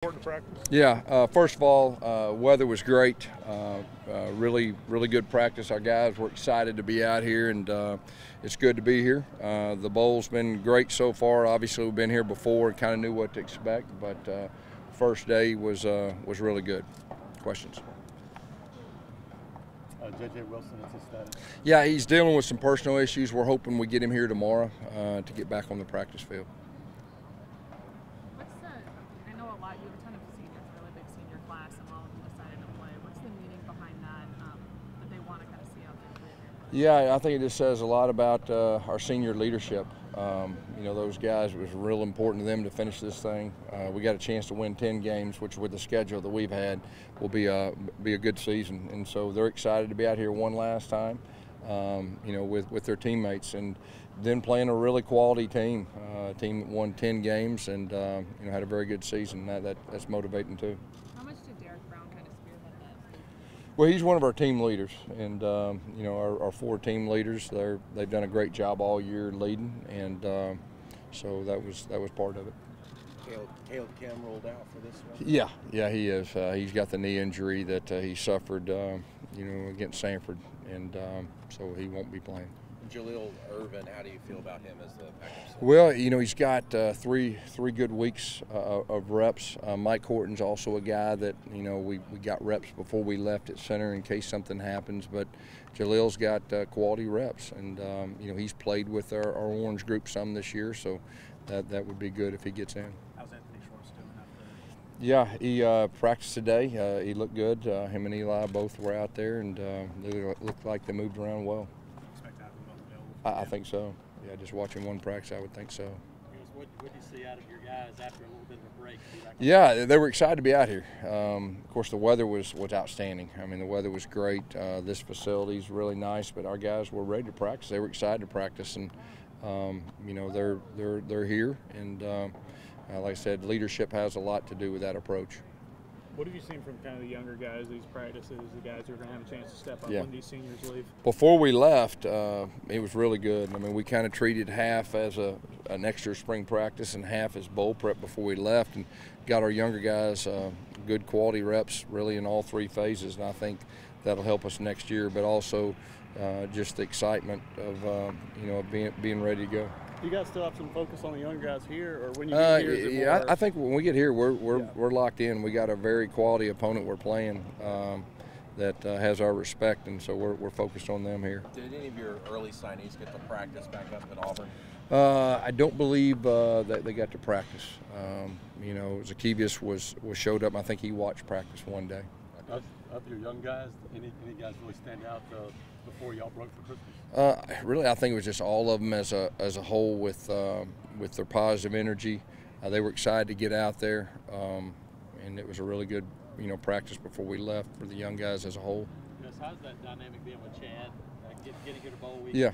Important to practice? Yeah, first of all, weather was great. Really good practice. Our guys were excited to be out here, and it's good to be here. The bowl's been great so far. Obviously, we've been here before and kind of knew what to expect, but first day was really good. Questions? J.J. Wilson, what's his status? Yeah, he's dealing with some personal issues. We're hoping we get him here tomorrow to get back on the practice field. I know a lot, you have a ton of seniors, really big senior class, and all of them decided to play. What's the meaning behind that that they want to kind of see out there? Yeah, I think it just says a lot about our senior leadership. You know, those guys, it was real important to them to finish this thing. We got a chance to win 10 games, which with the schedule that we've had will be a good season. And so they're excited to be out here one last time, you know, with their teammates. And then playing a really quality team, a team that won 10 games and, you know, had a very good season. That's motivating too. How much did Derek Brown kind of spearhead that? Well, he's one of our team leaders, and you know, our four team leaders, they've done a great job all year leading, and so that was part of it. Caleb Kim rolled out for this one? Yeah, he is. He's got the knee injury that he suffered, you know, against Sanford, and so he won't be playing. Jaleel Irvin, how do you feel about him as the backup? Well, you know, he's got three good weeks of reps. Mike Horton's also a guy that, you know, we got reps before we left at center in case something happens, but Jaleel's got quality reps, and you know, he's played with our orange group some this year, so that would be good if he gets in. How's Anthony Schwartz doing out there? Yeah, he practiced today. He looked good. Him and Eli both were out there, and they looked like they moved around well. Expect to have them both available? I think so. Yeah, just watching one practice, I would think so. What did you see out of your guys after a little bit of a break? Yeah, they were excited to be out here. Of course, the weather was outstanding. I mean, the weather was great. This facility is really nice, but our guys were ready to practice. They were excited to practice, and you know, they're here. And like I said, leadership has a lot to do with that approach. What have you seen from kind of the younger guys, these practices, the guys who are going to have a chance to step up when these seniors leave? Before we left, it was really good. I mean, we kind of treated half as an extra spring practice and half as bowl prep before we left, and got our younger guys good quality reps really in all three phases, and I think that'll help us next year, but also just the excitement of you know, being ready to go. You guys still have some focus on the younger guys here, or when you get here? Is it yeah, more... I think when we get here, we're locked in. We got a very quality opponent we're playing that has our respect, and so we're focused on them here. Did any of your early signees get to practice back up at Auburn? I don't believe that they got to practice. You know, Zakevius showed up. I think he watched practice one day. Of your young guys, any guys really stand out before y'all broke for Christmas? Really, I think it was just all of them as a whole with their positive energy. They were excited to get out there, and it was a really good, you know, practice before we left for the young guys as a whole. Yes, how's that dynamic being with Chad? Getting good a bowl week, yeah.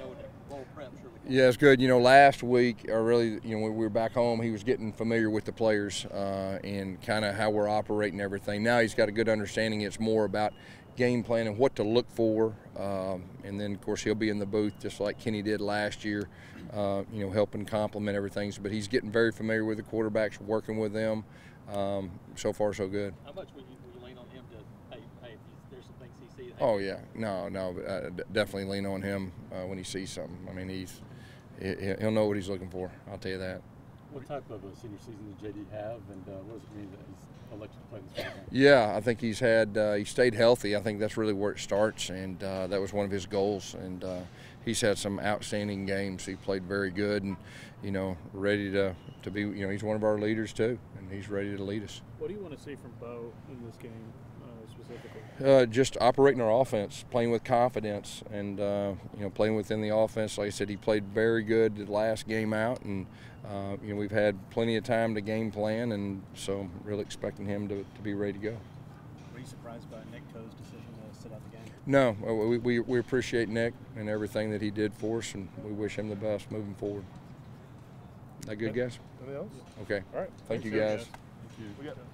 Bowl prep really cool. Yeah, it's good. You know, last week, or really, you know, when we were back home, he was getting familiar with the players and kind of how we're operating everything. Now he's got a good understanding. It's more about game plan and what to look for, and then of course he'll be in the booth just like Kenny did last year, you know, helping complement everything. But he's getting very familiar with the quarterbacks, working with them. So far, so good. How much will you lean on him to? Hey, there's some things he sees. Oh yeah, no, but definitely lean on him when he sees something. I mean, he'll know what he's looking for. I'll tell you that. What type of a senior season did JD have, and what does it mean that he's elected to play this game? Yeah, I think he stayed healthy. I think that's really where it starts, and that was one of his goals. And he's had some outstanding games. He played very good, and you know, ready to be. You know, he's one of our leaders too, and he's ready to lead us. What do you want to see from Bo in this game specifically? Just operating our offense, playing with confidence, and you know, playing within the offense. Like I said, he played very good the last game out, and you know, we've had plenty of time to game plan, and so I'm really expecting him to be ready to go. Were you surprised by Nick Coe's decision to sit out the game? No, we appreciate Nick and everything that he did for us, and we wish him the best moving forward. That good, guys? Anything else? Okay. All right. Thank you, Thanks, guys. Thank you. We got